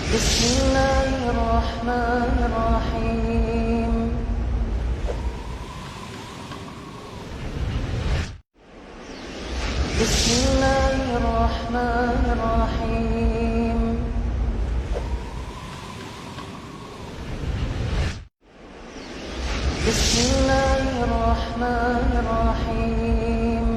بسم الله الرحمن الرحيم بسم الله الرحمن الرحيم بسم الله الرحمن الرحيم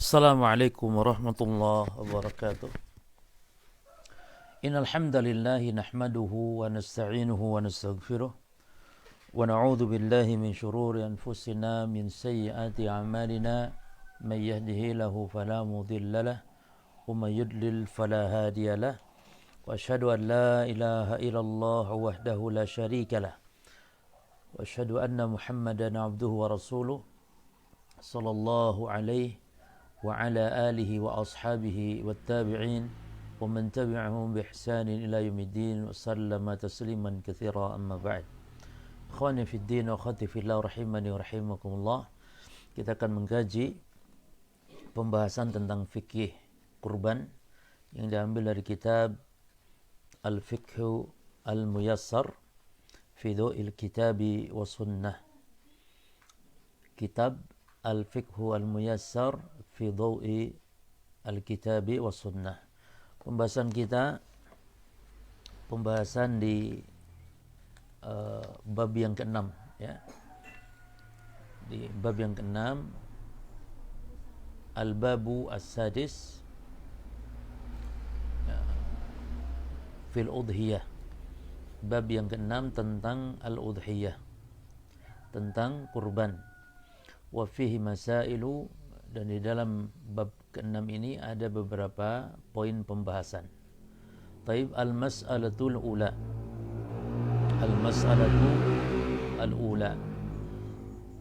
Assalamualaikum warahmatullahi wabarakatuh. Innal hamdalillah nahmaduhu wa nasta'inuhu wa nastaghfiruh wa na'udzu billahi min shururi anfusina min sayyiati a'malina may yahdihillahu fala mudilla lahu wa may yudlil fala hadiya lahu wa asyhadu an la ilaha illallah wahdahu la syarika lahu wa asyhadu anna Muhammadan 'abduhu wa rasuluh sallallahu alaihi wa ala alihi wa ashabihi wa tabi'in wa man tabi'ahum bi ihsanin ila yaumiddin wa sallama tasliman katsira amma ba'd. Ikhwani fid din wa akhwati fillah rahimani wa rahimakumullah. Kita akan mengkaji pembahasan tentang fikih kurban yang diambil dari kitab Al-Fiqhu Al-Muyassar fi Dhaw'il Kitabi wa Sunnah. Kitab Al-Fiqhu Al-Muyassar fi Dhaw'i Al-Kitabi wa Sunnah. Pembahasan kita di bab yang ke-6 ya. Di bab yang ke-6 Al-Babu As-Sadis ya, fil Udhiyah. Bab yang ke-6 tentang Al-Udhiyah, tentang kurban. Wa fihi masailu, dan di dalam bab ke-6 ini ada beberapa poin pembahasan. Taib al-mas'alatul ula. Al-mas'alatul al-ula.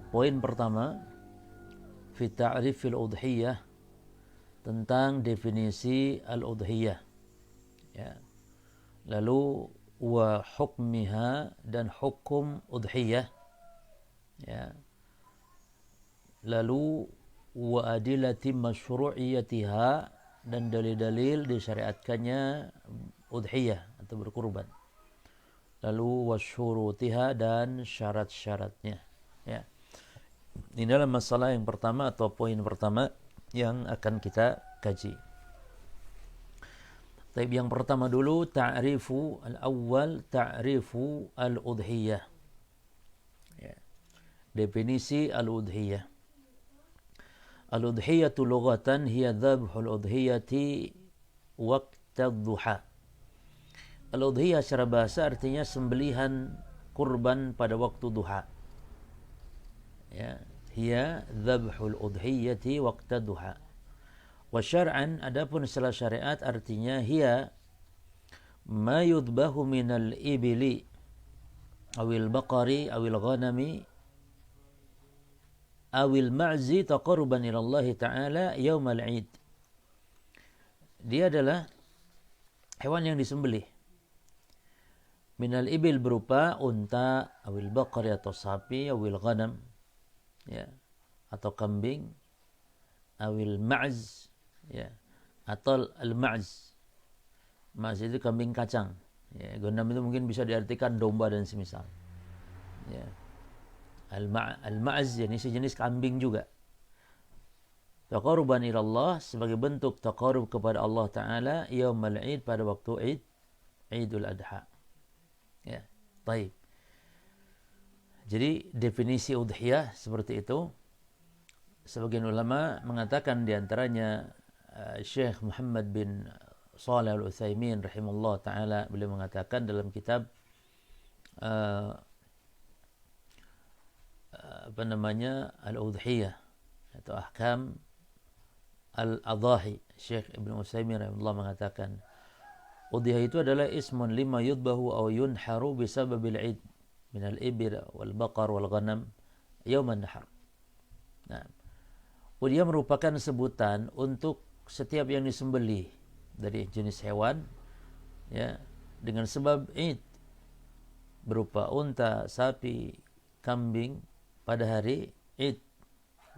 Poin pertama, fi ta'rifil udhiyah, tentang definisi al-udhiyah. Ya. Lalu wa hukmiha, dan hukum udhiyah. Ya. Lalu wa adillati masyru'iyatiha, dan dalil-dalil disyariatkannya udhiyah atau berkurban. Lalu wasyurutiha, dan syarat-syaratnya ya. Ini dalam masalah yang pertama atau poin pertama yang akan kita kaji. Tapi yang pertama dulu, ta'rifu al-awwal, ta'rifu al-udhiyah ya. Definisi al-udhiyah. Al-udhiyatu lughatan hiya dhabhul udhiyati waqta dhuha. Al-udhiyah secara bahasa artinya sembelihan kurban pada waktu duha. Ya, hiya dhabhul udhiyati waqta dhuha. Wa syar'an, adapun setelah syariat artinya hiya ma yudbahu minal ibili awil baqari awil ghanami awil ma'zi taqarruban ila Allah Ta'ala yaumal 'id. Dia adalah hewan yang disembelih. Minal ibil berupa unta, awil baqari atau sapi, awil ghanam ya, atau kambing, awil ma'z ya, atau al-ma'z. Ma'z itu kambing kacang. Ya, ghanam itu mungkin bisa diartikan domba dan semisal. Ya. Al-ma'az, yani sejenis kambing juga. Taqarruban ila Allah, sebagai bentuk taqarrub kepada Allah Ta'ala yaumal 'id, pada waktu Id, Idul Adha. Ya, baik. Jadi definisi udhiyah seperti itu. Sebagian ulama mengatakan, di antaranya Syekh Muhammad bin Shalih Al-Utsaimin rahimahullah taala, beliau mengatakan dalam kitab Al-Udhiyah atau Ahkam Al-Adhahi. Syekh Ibn Utsaimin rahimahullah mengatakan, udhiyah itu adalah ismun lima yudbahu aw yunharu bisababil 'id minal ibil wal baqar wal ghanam yauman nahar. Nah, udhiyah merupakan sebutan untuk setiap yang disembelih dari jenis hewan ya, dengan sebab Id, berupa unta, sapi, kambing pada hari Id,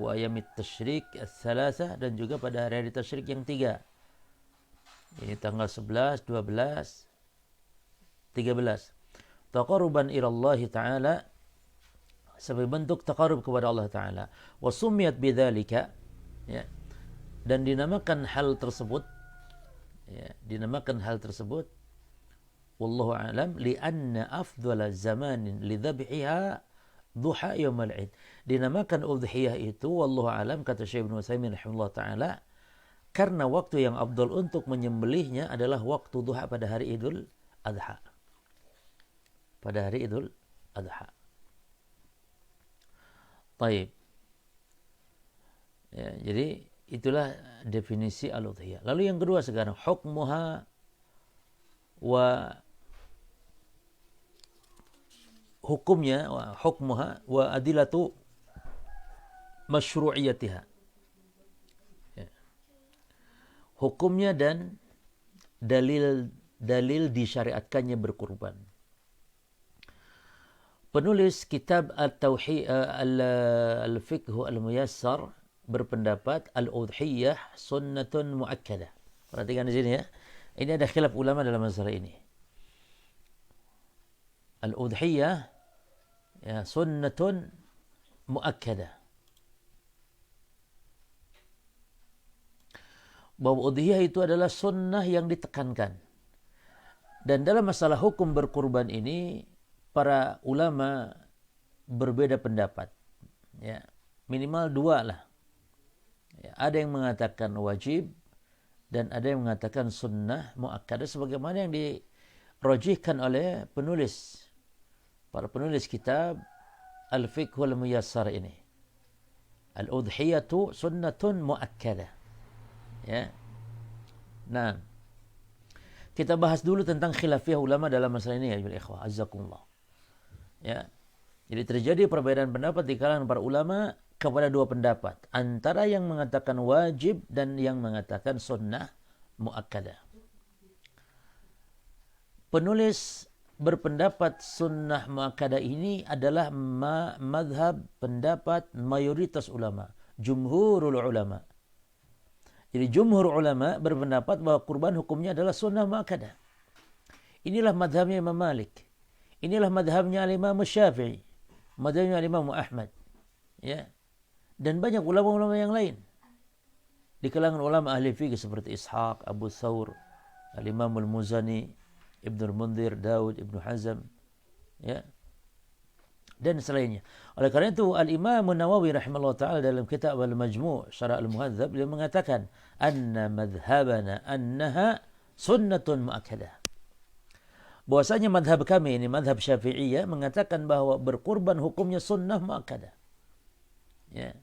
wa ayamit tasyrik ats-tsalatsa, dan juga pada hari-hari tasyrik yang 3. Ini tanggal 11, 12, 13. Taqarruban ila Allah Ta'ala, sebagai bentuk taqarrub kepada Allah Ta'ala. Wa summiyat bidzalika, ya, dan dinamakan hal tersebut, ya, dinamakan hal tersebut, wallahu a'lam, li'anna afdhala zamanin lidhabhiha duha yaumil id. Dinamakan udhiyah itu, wallahu a'lam, kata Syekh Ibnu Utsaimin rahimahullah taala, karena waktu yang afdal untuk menyembelihnya adalah waktu duha pada hari Idul Adha. Pada hari Idul Adha. Taib. Ya, jadi itulah definisi al-udhiyah. Lalu yang kedua sekarang, hukmuha wa hukumnya, hukmuha wa adilatu masyru'iyatiha. Ya. Hukumnya dan dalil disyariatkannya berkurban. Penulis kitab At-Tauhid Al-Fiqh Al-Muyassar berpendapat al-udhiyah sunnatun muakkadah. Perhatikan di sini ya. Ini ada khilaf ulama dalam masalah ini. Al-udhiyah, ya, sunnatun muakkadah. Bahwa udhiyah itu adalah sunnah yang ditekankan. Dan dalam masalah hukum berkurban ini, para ulama berbeda pendapat. Ya, minimal dua lah. Ya, ada yang mengatakan wajib dan ada yang mengatakan sunnah muakkadah, sebagaimana yang dirojihkan oleh para penulis kitab Al-Fiqhul Muyassar ini. Al-udhiyatu sunnatun muakkadah. Ya. Nah, kita bahas dulu tentang khilafiyah ulama dalam masalah ini ya ikhwah, azzakumullah. Ya. Jadi terjadi perbedaan pendapat di kalangan para ulama kepada dua pendapat, antara yang mengatakan wajib dan yang mengatakan sunnah muakkadah. Penulis berpendapat sunnah muakkadah ini adalah madhab pendapat mayoritas ulama, jumhurul ulama. Jadi jumhur ulama berpendapat bahwa kurban hukumnya adalah sunnah muakkadah. Inilah madhabnya Imam Malik. Inilah madhabnya Imam Syafi'i, madhabnya Imam Ahmad, ya, dan banyak ulama-ulama yang lain di kalangan ulama ahli fikih seperti Ishaq, Abu Thawr, Al-Imam Al-Muzani, Ibnu Al-Mundhir, Daud, Ibnu Hazm, ya, dan selainnya. Oleh karena itu Al-Imam An-Nawawi rahimahullah ta'ala dalam kitab Al-Majmu' Syarah Al-Muhadzab, beliau mengatakan anna madhhabana annaha sunnatun muakkadah. Bahwasanya madhab kami ini, madhab Syafi'iyah, mengatakan bahwa berkurban hukumnya sunnah muakkadah. Ya.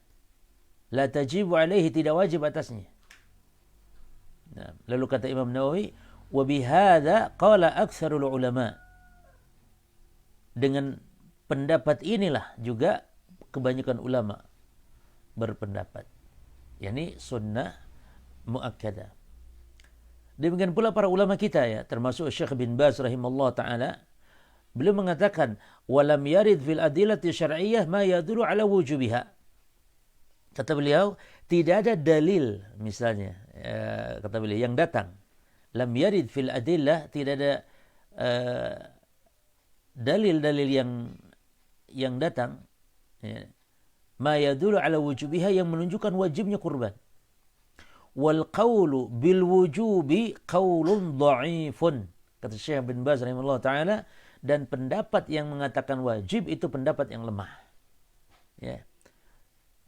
La tajibu alaihi, tidak wajib atasnya. Nah, lalu kata Imam Nawawi, wa bihadza qala aktsarul ulama. Dengan pendapat inilah juga kebanyakan ulama berpendapat, yakni sunnah muakkadah. Demikian pula para ulama kita ya, termasuk Syekh bin Baz rahimahullah taala, beliau mengatakan walam yarid fil adillati syar'iyyah ma yadullu ala wujubiha. Kata beliau, tidak ada dalil misalnya, kata beliau, yang datang, lam yarid fil adillah, tidak ada dalil-dalil yang datang, ya, ma yadullu ala wujubiha, yang menunjukkan wajibnya kurban. Wal qawlu bil wujubi qawlun dha'ifun, kata Syekh bin Baz rahimahullah taala, dan pendapat yang mengatakan wajib itu pendapat yang lemah. Ya.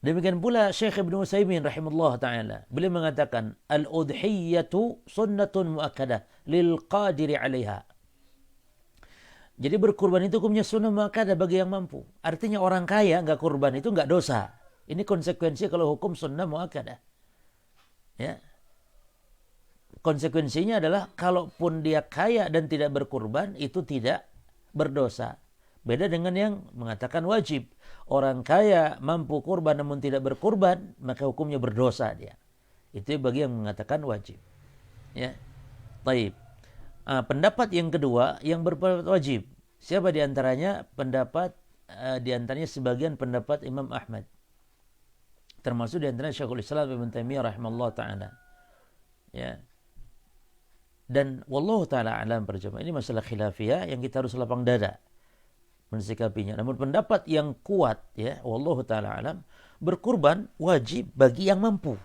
Demikian pula Syekh Ibnu Utsaimin rahimahullah taala, beliau mengatakan al-udhiyatu sunnatun muakkadah lil qadiri 'alaiha. Jadi berkurban itu hukumnya sunnah muakkadah bagi yang mampu. Artinya orang kaya enggak kurban itu enggak dosa. Ini konsekuensi kalau hukum sunnah muakkadah. Ya. Konsekuensinya adalah kalaupun dia kaya dan tidak berkurban itu tidak berdosa. Beda dengan yang mengatakan wajib. Orang kaya mampu kurban namun tidak berkurban, maka hukumnya berdosa dia. Itu bagi yang mengatakan wajib. Ya. Baik. Pendapat yang kedua yang berpendapat wajib. Siapa di antaranya? Pendapat di antaranya sebagian pendapat Imam Ahmad. Termasuk di antaranya Syekhul Islam Ibnu Taimiyah rahimahullah taala. Ya. Dan wallahu taala alam berjamaah, ini masalah khilafiyah yang kita harus lapang dada mensikapinya. Namun pendapat yang kuat ya, wallahu taala alam, berkurban wajib bagi yang mampu.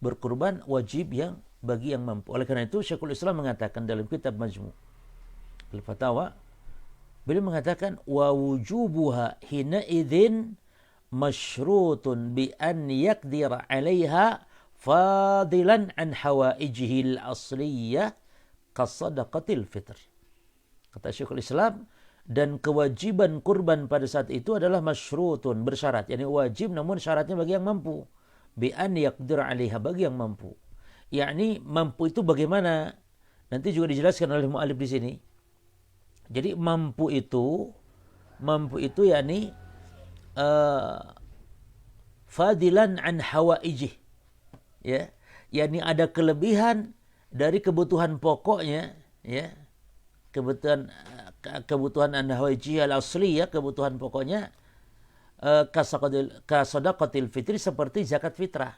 Berkurban wajib yang bagi yang mampu. Oleh karena itu Syekhul Islam mengatakan dalam kitab Majmu' Al-Fatawa, beliau mengatakan wa wujubuha hina idzin masyrutun bi an yaqdira 'alaiha fadilan an hawaijihi al-asliyah kasadaqatil fitr. Kata Syekhul Islam, dan kewajiban kurban pada saat itu adalah masyrutun, bersyarat, yakni wajib namun syaratnya bagi yang mampu. Bi an yaqdira 'alaiha, bagi yang mampu. Yakni mampu itu bagaimana? Nanti juga dijelaskan oleh mu'alif di sini. Jadi mampu itu yakni fadilan an hawaijih. Ya, yakni ada kelebihan dari kebutuhan pokoknya, ya. Kebutuhan an hawaijih al-asli, ya, kebutuhan pokoknya kasadaqatil fitri, seperti zakat fitrah.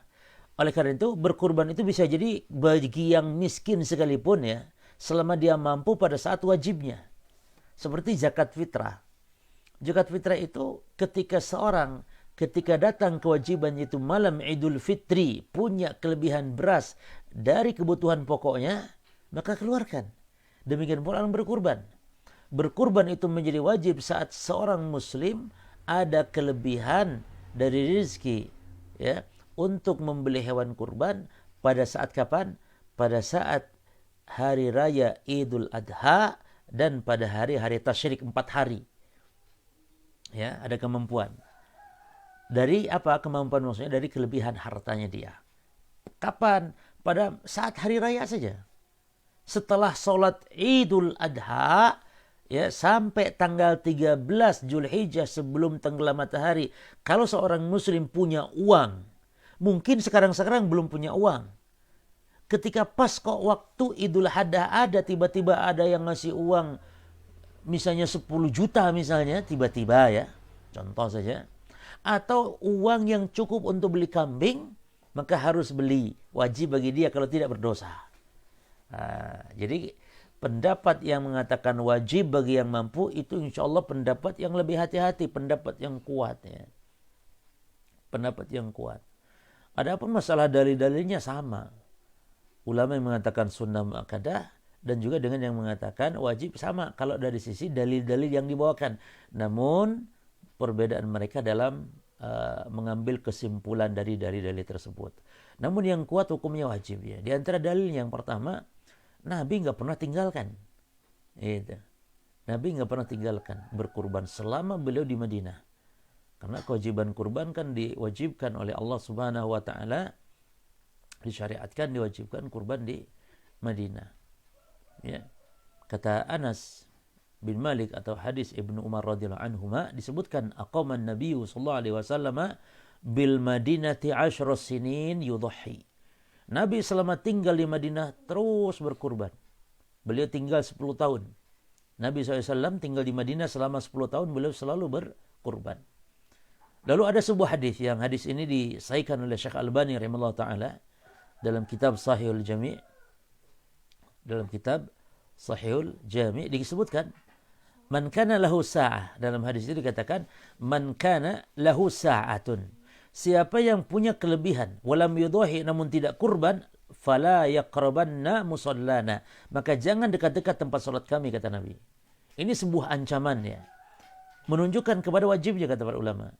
Oleh karena itu berkurban itu bisa jadi bagi yang miskin sekalipun, ya, selama dia mampu pada saat wajibnya. Seperti zakat fitrah. Zakat fitrah itu ketika datang kewajiban itu malam Idul Fitri, punya kelebihan beras dari kebutuhan pokoknya, maka keluarkan. Demikian pula orang berkurban. Berkurban itu menjadi wajib saat seorang muslim ada kelebihan dari rezeki, ya, untuk membeli hewan kurban pada saat kapan? Pada saat hari raya Idul Adha dan pada hari-hari tasyrik 4 hari. Ya, ada kemampuan. Dari apa kemampuan maksudnya? Dari kelebihan hartanya dia. Kapan? Pada saat hari raya saja. Setelah sholat Idul Adha, ya, sampai tanggal 13 Zulhijjah sebelum tenggelam matahari. Kalau seorang muslim punya uang, mungkin sekarang belum punya uang. Ketika pas kok waktu Idul Adha ada, tiba-tiba ada yang ngasih uang, misalnya 10 juta misalnya, tiba-tiba, ya, contoh saja. Atau uang yang cukup untuk beli kambing, maka harus beli. Wajib bagi dia, kalau tidak berdosa. Jadi pendapat yang mengatakan wajib bagi yang mampu itu insya Allah pendapat yang lebih hati-hati, pendapat yang kuat, ya. Pendapat yang kuat. Adapun masalah dalil-dalilnya sama. Ulama yang mengatakan sunnah muakkadah dan juga dengan yang mengatakan wajib sama kalau dari sisi dalil-dalil yang dibawakan. Namun perbedaan mereka dalam mengambil kesimpulan dari dalil-dalil tersebut. Namun yang kuat hukumnya wajib, ya. Di antara dalil yang pertama, Nabi nggak pernah tinggalkan. Itu. Nabi nggak pernah tinggalkan berkurban selama beliau di Madinah. Karena kewajiban kurban kan diwajibkan oleh Allah Subhanahu wa taala, disyariatkan, diwajibkan kurban di Madinah. Ya. Kata Anas bin Malik atau hadis Ibnu Umar radhiyallahu anhuma disebutkan aqaman Nabiyyu sallallahu alaihi wasallam bil Madinati 10 sinin yudhi. Nabi selama tinggal di Madinah terus berkurban. Beliau tinggal 10 tahun. Nabi SAW tinggal di Madinah selama 10 tahun, beliau selalu berkurban. Lalu ada sebuah hadis, yang hadis ini disahihkan oleh Syekh Albani rahimahullah taala dalam kitab Sahihul Jami'. Dalam kitab Sahihul Jami' disebutkan man kana lahu sa'ah. Dalam hadis itu dikatakan man kana lahu sa'atun. Siapa yang punya kelebihan walam yudhi, namun tidak kurban, fala yaqrabanna musallana, maka jangan dekat-dekat tempat salat kami, kata Nabi. Ini sebuah ancaman, ya. Menunjukkan kepada wajibnya, kata para ulama.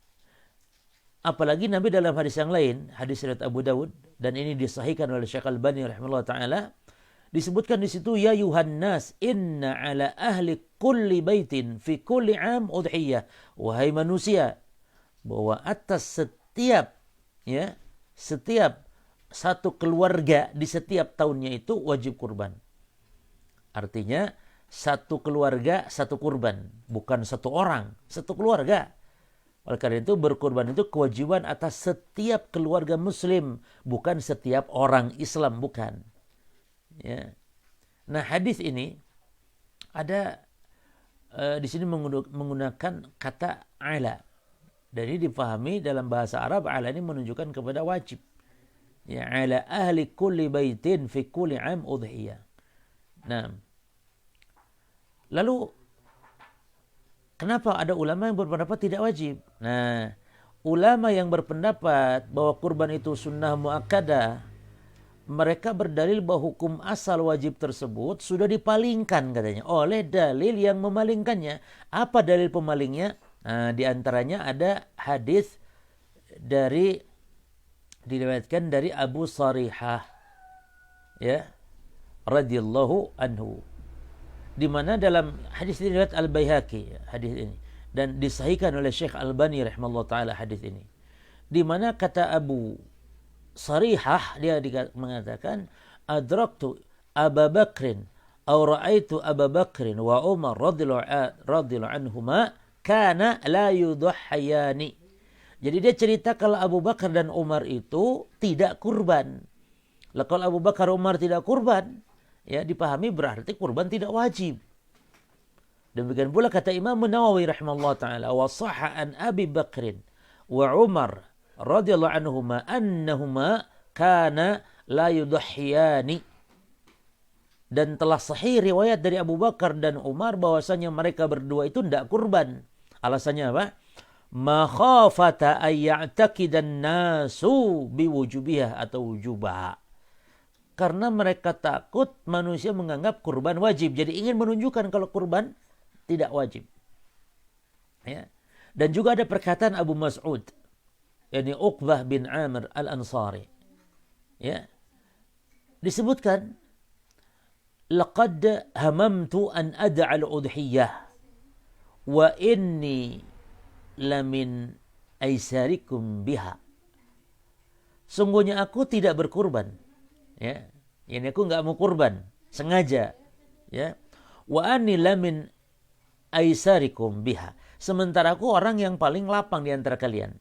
Apalagi Nabi dalam hadis yang lain, hadis riwayat Abu Dawud, dan ini disahihkan oleh Syekh Albani rahimahullah taala, disebutkan di situ ya Yuhannas inna ala ahli kulli baitin fi kulli am udhiyah. Wahai manusia, bahwa atas setiap satu keluarga di setiap tahunnya itu wajib kurban. Artinya satu keluarga satu kurban, bukan satu orang, satu keluarga. Oleh karena itu berkurban itu kewajiban atas setiap keluarga muslim, bukan setiap orang Islam, bukan. Ya. Nah, hadis ini ada di sini menggunakan kata ala. Dan ini dipahami dalam bahasa Arab, ala ini menunjukkan kepada wajib. Ya, ala ahli kulli baitin fi kulli am udhiyah. Nah, lalu kenapa ada ulama yang berpendapat tidak wajib? Nah, ulama yang berpendapat bahwa kurban itu sunnah muakkadah, mereka berdalil bahwa hukum asal wajib tersebut sudah dipalingkan katanya oleh dalil yang memalingkannya. Apa dalil pemalingnya? Nah, di antaranya ada hadis diriwayatkan dari Abu Sarihah, ya, radhiyallahu anhu, di mana dalam hadis ini riwayat Al-Baihaqi hadis ini dan disahihkan oleh Syekh Albani rahimallahu taala hadis ini, di mana kata Abu Sarihah dia mengatakan adraktu Abu Bakrin atau ra'aitu Abu Bakrin wa Umar radhiyallahu anhuma kana la yudhhiyani. Jadi dia cerita kalau Abu Bakar dan Umar itu tidak kurban. Lah kalau Abu Bakar Umar tidak kurban, ya dipahami berarti kurban tidak wajib. Demikian pula kata Imam Nawawi rahimahullah taala, wa sahha an Abi Bakrin wa Umar radhiyallahu anhuma annahuma kana la yudhhiyani. Dan telah sahih riwayat dari Abu Bakar dan Umar bahwasanya mereka berdua itu tidak kurban. Alasannya apa? Makhafata ayya'taqidan nasu biwujubiha atau wujubaha. Karena mereka takut manusia menganggap kurban wajib. Jadi ingin menunjukkan kalau kurban tidak wajib. Ya. Dan juga ada perkataan Abu Mas'ud, yakni Uqbah bin Amir Al-Ansari. Ya. Disebutkan, laqad hamamtu an ad'al udhiyah wa inni lamin aisarikum biha. Sungguhnya aku tidak berkurban. Ya, ini aku enggak mau kurban sengaja. Ya. Wa anni lamin aisarikum biha. Sementara aku orang yang paling lapang di antara kalian.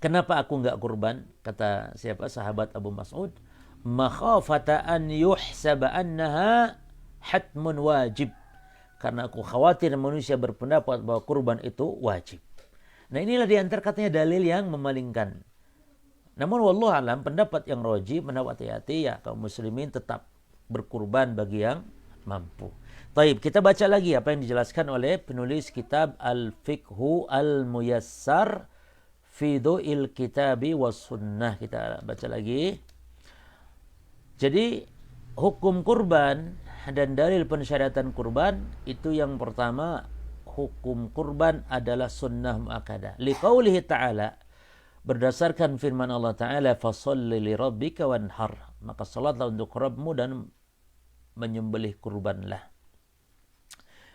Kenapa aku enggak kurban? Kata siapa? Sahabat Abu Mas'ud, makhafata an yuhsaba annaha hatmun wajib. Karena aku khawatir manusia berpendapat bahwa kurban itu wajib. Nah, inilah di antara katanya dalil yang memalingkan. Namun wallahu alam, pendapat yang rajih, pendapat hati-hati, ya kaum muslimin tetap berkurban bagi yang mampu. Baik, kita baca lagi apa yang dijelaskan oleh penulis kitab Al-Fiqhu Al-Muyassar fi Du'il Kitabi was Sunnah. Kita baca lagi. Jadi hukum kurban dan dalil pensyariatan kurban itu yang pertama, hukum kurban adalah sunnah muakkadah. Liqaulihi ta'ala, berdasarkan firman Allah Ta'ala, fasalli li rabbika wanhar, maka salatlah untuk Rabbmu dan menyembelih kurbanlah.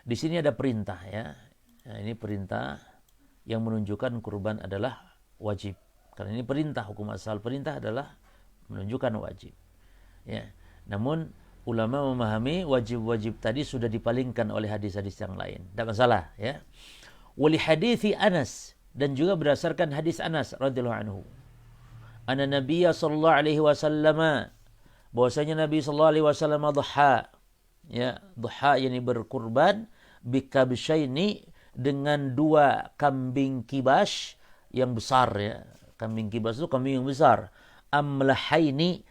Di sini ada perintah, ya. Nah, ini perintah yang menunjukkan kurban adalah wajib. Karena ini perintah, hukum asal perintah adalah menunjukkan wajib. Ya. Namun ulama memahami wajib-wajib tadi sudah dipalingkan oleh hadis-hadis yang lain. Tidak masalah, ya. Wali hadithi Anas, dan juga berdasarkan hadis Anas radhiyallahu anhu. Anna Nabiyya sallallahu alaihi wasallam, bahwasanya Nabi sallallahu alaihi wasallam dhuha, ya, dhuha yakni berkurban bikabsyaini, dengan 2 kambing kibas yang besar, ya. Kambing kibas itu kambing yang besar. Amlahaini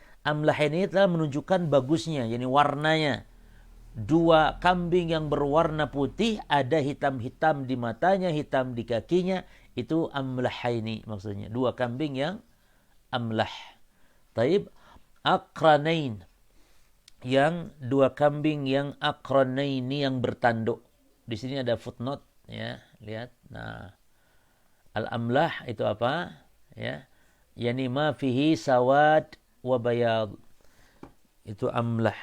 telah menunjukkan bagusnya, yakni warnanya. 2 kambing yang berwarna putih, ada hitam-hitam di matanya, hitam di kakinya, itu amlahaini maksudnya. 2 kambing yang amlah. Taib, akranain, yang 2 kambing yang akranaini, yang bertanduk. Di sini ada footnote, ya, lihat. Nah, al-amlah itu apa? Ya, yani ma fihi sawad wa bayad, itu amlah,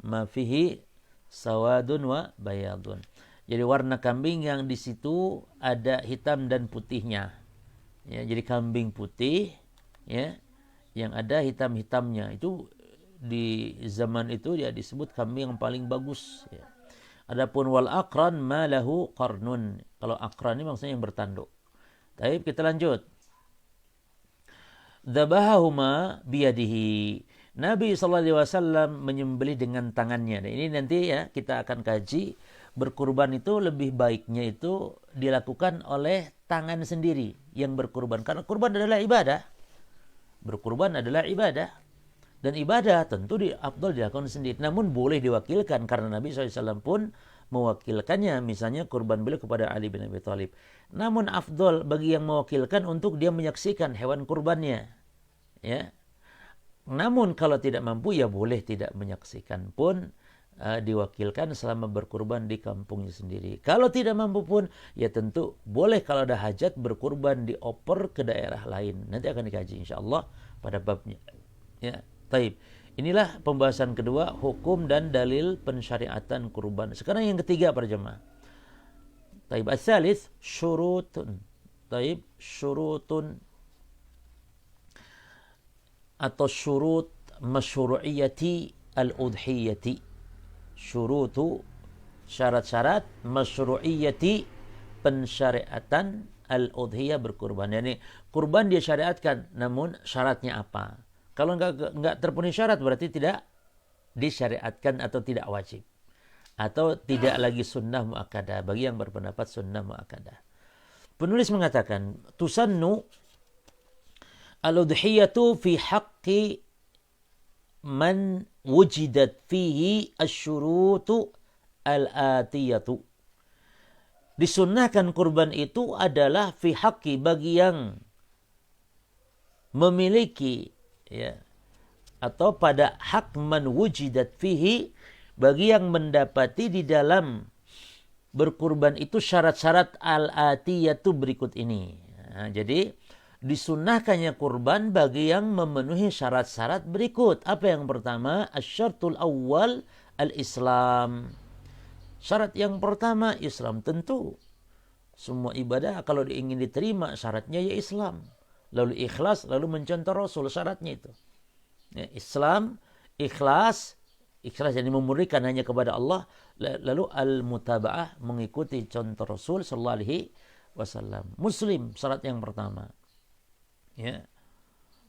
ma fihi sawadun wa bayadun. Jadi warna kambing yang di situ ada hitam dan putihnya. Ya, jadi kambing putih, ya, yang ada hitam-hitamnya. Itu di zaman itu dia disebut kambing yang paling bagus, ya. Adapun wal aqran ma lahu qarnun. Kalau aqran ini maksudnya yang bertanduk. Baik, kita lanjut. Dzabahahuma biyadihi, Nabi SAW menyembelih dengan tangannya. Dan ini nanti ya kita akan kaji, berkurban itu lebih baiknya itu dilakukan oleh tangan sendiri yang berkurban. Karena kurban adalah ibadah. Berkurban adalah ibadah. Dan ibadah tentu afdal dilakukan sendiri. Namun boleh diwakilkan karena Nabi SAW pun mewakilkannya. Misalnya kurban beliau kepada Ali bin Abi Thalib. Namun afdal bagi yang mewakilkan untuk dia menyaksikan hewan kurbannya. Ya. Namun kalau tidak mampu ya boleh tidak menyaksikan pun diwakilkan selama berkurban di kampungnya sendiri. Kalau tidak mampu pun ya tentu boleh kalau ada hajat berkurban dioper ke daerah lain. Nanti akan dikaji insyaallah pada babnya. Ya, taib. Inilah pembahasan kedua, hukum dan dalil pensyariatan kurban. Sekarang yang ketiga para jemaah. Taib as-salis syurutun. Taib syurutun atau syurut masyru'iyati al-udhiyati. Syurutu syarat-syarat masyru'iyati pensyariatan al-udhiyah berkurban. Yani kurban dia syariatkan, namun syaratnya apa? Kalau enggak terpenuhi syarat berarti tidak disyariatkan atau tidak wajib. Atau tidak lagi sunnah muakkadah bagi yang berpendapat sunnah muakkadah. Penulis mengatakan tusannu al-udhiyatu fi haqqi man wujidat fihi asyurutu al-atiyatu. Disunnahkan kurban itu adalah fi haqqi bagi yang memiliki ya atau pada hak man wujidat fihi bagi yang mendapati di dalam berkurban itu syarat-syarat al-atiyatu berikut ini. Nah, jadi disunnahkannya kurban bagi yang memenuhi syarat-syarat berikut. Apa yang pertama? Asyartul awal al-Islam. Syarat yang pertama Islam. Tentu semua ibadah kalau ingin diterima syaratnya ya Islam. Lalu ikhlas, lalu mencontoh Rasul, syaratnya itu. Ya, Islam, ikhlas yang memurnikan hanya kepada Allah, lalu al-mutaba'ah mengikuti contoh Rasul sallallahu alaihi wasallam. Muslim syarat yang pertama. Ya.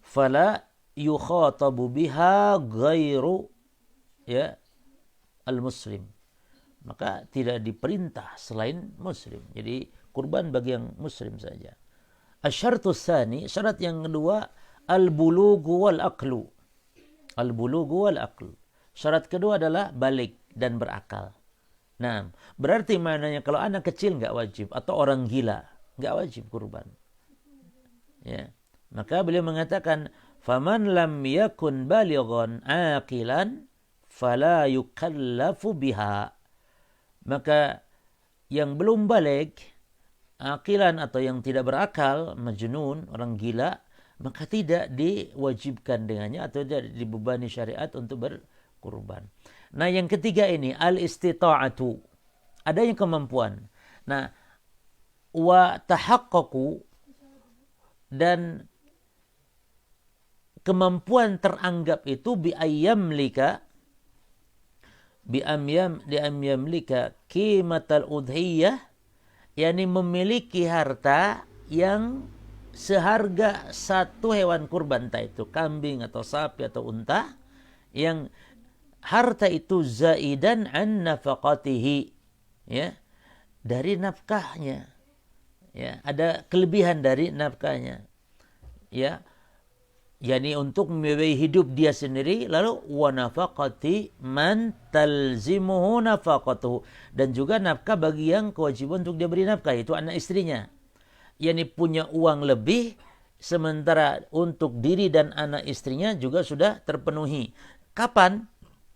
Fala yukhatabu biha ghairu ya al-muslim. Maka tidak diperintah selain muslim. Jadi kurban bagi yang muslim saja. Asyartus tsani, syarat yang kedua, al-bulughu wal aqlu. Al-bulughu wal aqlu. Syarat kedua adalah balik dan berakal. Nah, berarti maknanya kalau anak kecil enggak wajib atau orang gila enggak wajib kurban. Ya. Maka beliau mengatakan, "Faman lam yakun balighan aqilan fala yukallafu biha." Maka yang belum balik aqilan atau yang tidak berakal, majnun, orang gila, maka tidak diwajibkan dengannya atau tidak dibebani syariat untuk berkurban. Nah, yang ketiga ini al-istita'atu. Adanya kemampuan. Nah, wa tahaqqaqu dan kemampuan teranggap itu bi ayyamlika qimatal udhiyah, yakni memiliki harta yang seharga satu hewan kurban, entah itu kambing atau sapi atau unta, yang harta itu zaidan an nafaqatihi, ya, dari nafkahnya, ya, ada kelebihan dari nafkahnya, ya, yakni untuk membiayai hidup dia sendiri, lalu wa nafaqati man talzimuhu nafaqatuhu, dan juga nafkah bagi yang kewajiban untuk dia beri nafkah, itu anak istrinya, yakni punya uang lebih sementara untuk diri dan anak istrinya juga sudah terpenuhi. Kapan?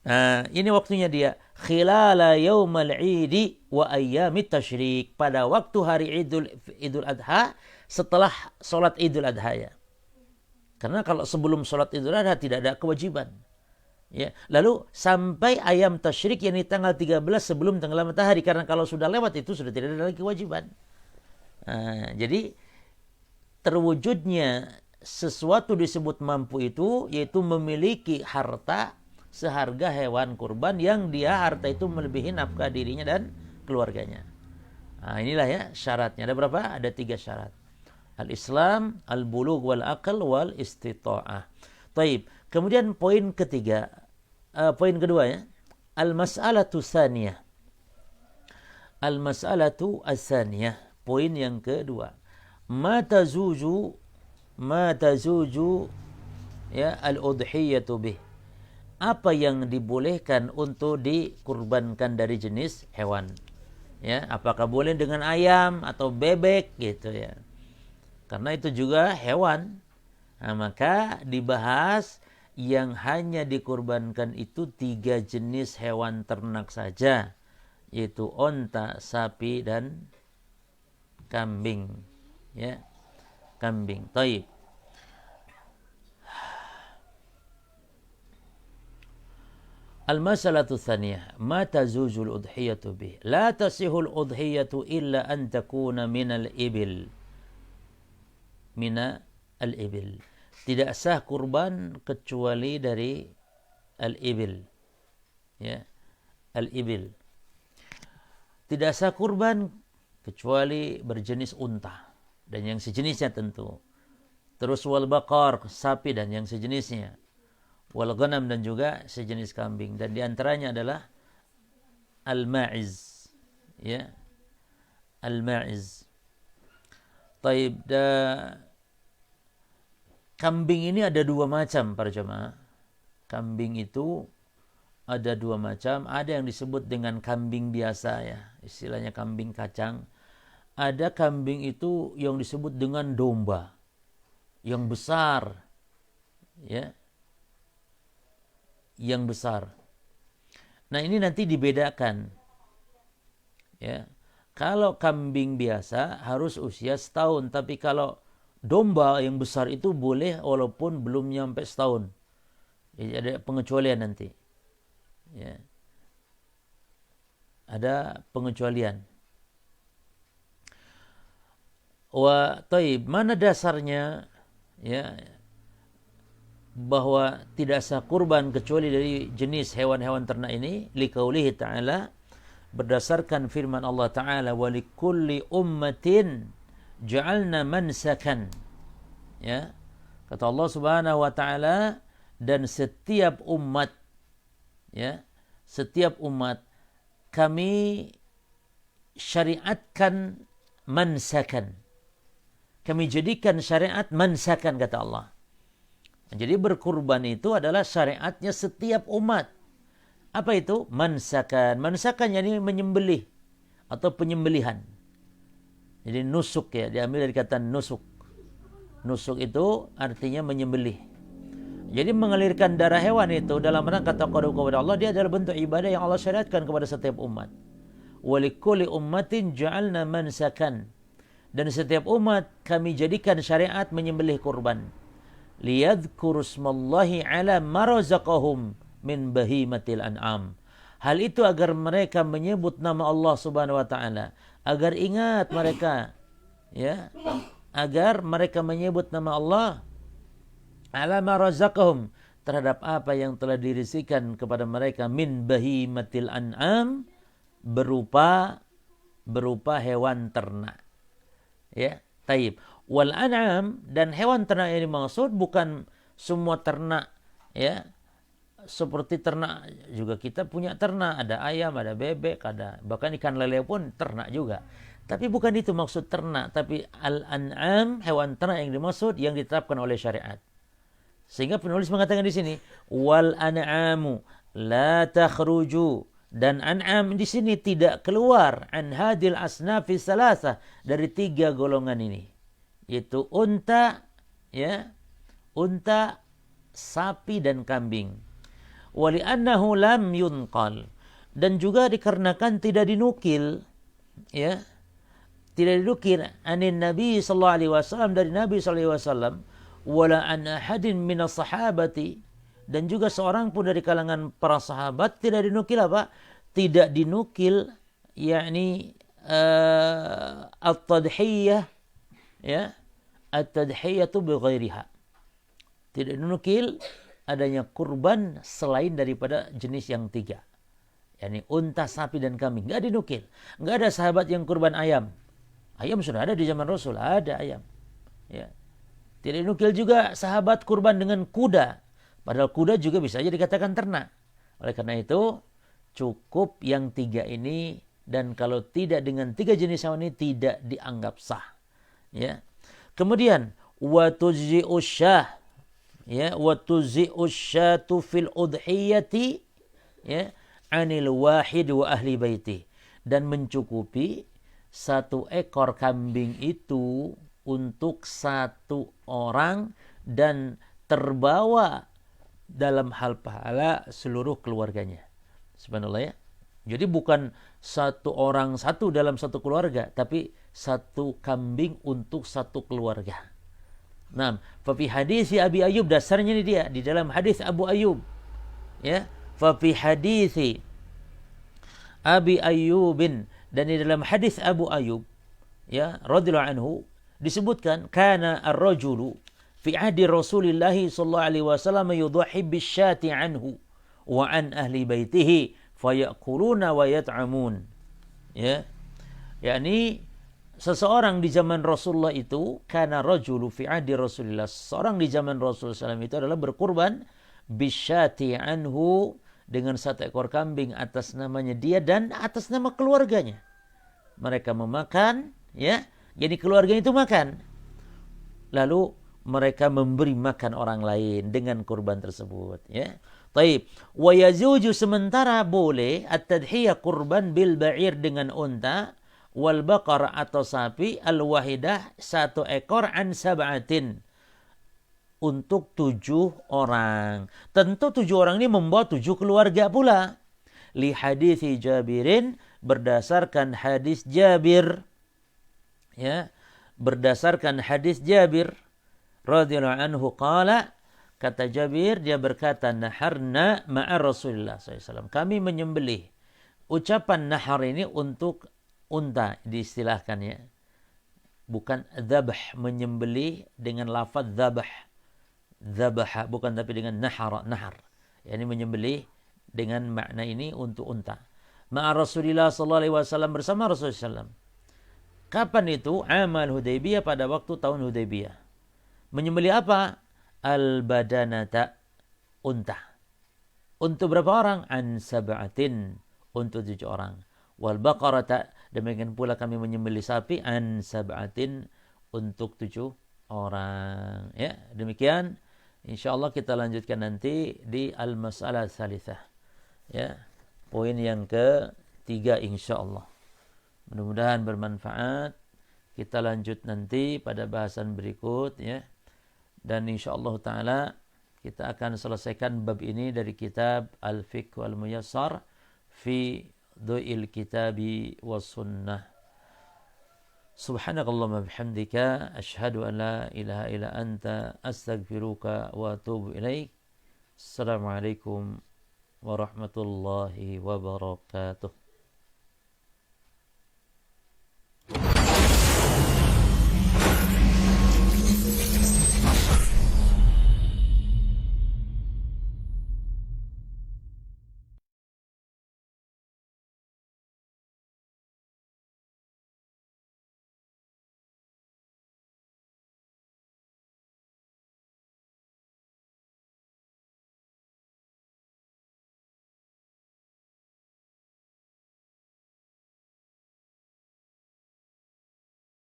Nah, ini waktunya dia khilala yaumal idi wa ayyamit tasyrik, pada waktu hari Idul Adha, setelah salat Idul Adha ya. Karena kalau sebelum salat Idul Adha tidak ada kewajiban. Ya, lalu sampai ayam tasyrik yang di tanggal 13 sebelum tenggelam matahari, karena kalau sudah lewat itu sudah tidak ada lagi kewajiban. Nah, jadi terwujudnya sesuatu disebut mampu itu yaitu memiliki harta seharga hewan kurban yang dia harta itu melebihi nafkah dirinya dan keluarganya. Nah, inilah ya syaratnya. Ada berapa? Ada 3 syarat. Al-Islam, al-bulugh wal aql wal istita'ah. Taib. Kemudian poin kedua ya. Al-mas'alatu tsaniyah. Al-mas'alatu ats-tsaniyah. Poin yang kedua. Ma tazuju ya al-udhiyatu bih. Apa yang dibolehkan untuk dikurbankan dari jenis hewan? Ya, apakah boleh dengan ayam atau bebek gitu ya? Karena itu juga hewan. Nah, maka dibahas yang hanya dikurbankan itu 3 jenis hewan ternak saja, yaitu onta, sapi, dan kambing. Ya, kambing. Taib. Al-masalatu tsaniyah, ma tazujul udhiyatu bih. La tasihul udhiyatu illa an takuna minal ibil. Tidak sah kurban kecuali dari al-ibil. Ya, al-ibil. Tidak sah kurban kecuali berjenis unta dan yang sejenisnya tentu. Terus wal baqar, sapi dan yang sejenisnya. Wal ghanam dan juga sejenis kambing, dan diantaranya adalah al-ma'iz, ya, al-ma'iz. Taib. Kambing ini ada 2 macam para jemaah. Kambing itu ada 2 macam. Ada yang disebut dengan kambing biasa ya, istilahnya kambing kacang. Ada kambing itu yang disebut dengan domba, yang besar, ya, yang besar. Nah, ini nanti dibedakan. Ya. Kalau kambing biasa harus usia setahun, tapi kalau domba yang besar itu boleh walaupun belum nyampe setahun. Jadi ada pengecualian nanti. Ya. Ada pengecualian. Wa taib, mana dasarnya ya bahwa tidak sah kurban kecuali dari jenis hewan-hewan ternak ini? Liqaulihi ta'ala, berdasarkan firman Allah Ta'ala, wa likulli ummatin ja'alna mansakan. Ya. Kata Allah Subhanahu wa taala, dan setiap umat, ya, setiap umat kami syariatkan mansakan. Kami jadikan syariat mansakan, kata Allah. Jadi berkurban itu adalah syariatnya setiap umat. Apa itu? Mansakan. Mansakan yakni menyembelih atau penyembelihan. Jadi nusuk ya, diambil dari kata nusuk. Nusuk itu artinya menyembelih. Jadi mengalirkan darah hewan itu dalam rangka taqarrub kepada Allah, dia adalah bentuk ibadah yang Allah syariatkan kepada setiap umat. Walikulli ummatin ja'alna mansakan. Dan setiap umat kami jadikan syariat menyembelih kurban. Liyadhkuru smallahi ala ma razaqahum min bahimatil an'am. Hal itu agar mereka menyebut nama Allah Subhanahu wa taala, agar ingat mereka, ya, agar mereka menyebut nama Allah ala ma razaqahum, terhadap apa yang telah dirisikan kepada mereka, min bahimatil an'am, berupa hewan ternak. Ya, taib. Wal an'am, dan hewan ternak yang dimaksud bukan semua ternak, ya. Seperti ternak juga kita punya ternak, ada ayam, ada bebek, ada bahkan ikan lele pun ternak juga. Tapi bukan itu maksud ternak, tapi al-an'am, hewan ternak yang dimaksud yang ditetapkan oleh syariat. Sehingga penulis mengatakan di sini wal an'amu la takhruju, dan an'am di sini tidak keluar an hadil asnafi salasa, dari 3 golongan ini, yaitu unta, ya, unta, sapi dan kambing. Wali annahu lam yunqal, dan juga dikarenakan tidak dinukil, ya, tidak dinukil anin Nabi sallallahu alaihi wasallam, dari Nabi sallallahu alaihi wasallam, wala an ahadin minas sahabati, dan juga seorang pun dari kalangan para sahabat tidak dinukil apa? Tidak dinukil yakni at-tadhiyah, ya, at-tadhiyatu bighairiha. Tidak dinukil adanya kurban selain daripada jenis yang 3. yakni unta, sapi dan kambing. Enggak dinukil. Enggak ada sahabat yang kurban ayam. Ayam sudah ada di zaman Rasul, ada ayam. Ya. Tidak dinukil juga sahabat kurban dengan kuda. Padahal kuda juga bisa aja dikatakan ternak. Oleh karena itu, cukup yang 3 ini, dan kalau tidak dengan 3 jenis hewan ini tidak dianggap sah. Ya. Kemudian wa tujzi'u syah, ya, wa tujzi'u syatu fil udhiyati, ya, anil wahid wa ahli baiti, dan mencukupi 1 ekor kambing itu untuk 1 orang dan terbawa dalam hal pahala seluruh keluarganya. Subhanallah ya. Jadi bukan 1 orang 1 dalam 1 keluarga, tapi 1 kambing untuk 1 keluarga. Nah, fa fi hadis Abi Ayyub, dasarnya ini dia di dalam hadis Abu Ayyub. Ya, fa fi hadis Abi Ayyubin, dan di dalam hadis Abu Ayyub, ya, radhiyallahu anhu, disebutkan kana ar-rajulu fi ahdi Rasulillah sallallahu alaihi wasallam yudhi bisyati anhu wa an ahli baitihi fayakuluna wa yat'amun. Ya. Yakni seseorang di zaman Rasulullah itu, kana rajulu fi ahdi Rasulillah, seorang di zaman Rasulullah SAW itu adalah berkurban bisyati anhu, dengan 1 ekor kambing atas namanya dia dan atas nama keluarganya. Mereka memakan, ya, jadi keluarga itu makan. Lalu mereka memberi makan orang lain dengan kurban tersebut, ya. Taib. Wa yazuju, sementara boleh at-tadhiyah kurban bil ba'ir, dengan unta, wal baqar atau sapi, al wahidah 1 ekor, an sab'atin, untuk 7 orang. Tentu 7 orang ini membawa 7 keluarga pula. Li hadithi Jabirin, berdasarkan hadis Jabir, ya, berdasarkan hadis Jabir radhiyallahu anhu qala, kata Jabir, dia berkata, naharna ma'a Rasulullah SAW, kami menyembelih. Ucapan nahar ini untuk unta diistilahkan, ya, bukan dzabh, menyembelih dengan lafaz dzabh, dzabaha, bukan, tapi dengan nahar, yakni menyembelih dengan makna ini untuk unta. Ma'a Rasulullah sallallahu alaihi wasallam, bersama Rasulullah SAW. Kapan itu? Amal Hudaybiyah, pada waktu tahun Hudaybiyah. Menyembelih apa? Al-badanata, unta. Untuk berapa orang? An sab'atin, untuk 7 orang. Wal baqarata, demikian pula kami menyembelih sapi, an sab'atin, untuk 7 orang. Ya, demikian. Insyaallah kita lanjutkan nanti di al-mas'alah tsalitsah. Ya, poin yang ke-3 insyaallah. Mudah-mudahan bermanfaat. Kita lanjut nanti pada bahasan berikut, ya. Dan insyaallah taala kita akan selesaikan bab ini dari kitab Al-Fiqh Al-Muyassar fi Du'il Kitabi was Sunnah. Subhanakallahumma bihamdika asyhadu an la ilaha illa anta astaghfiruka wa atubu ilaik. Assalamualaikum warahmatullahi wabarakatuh.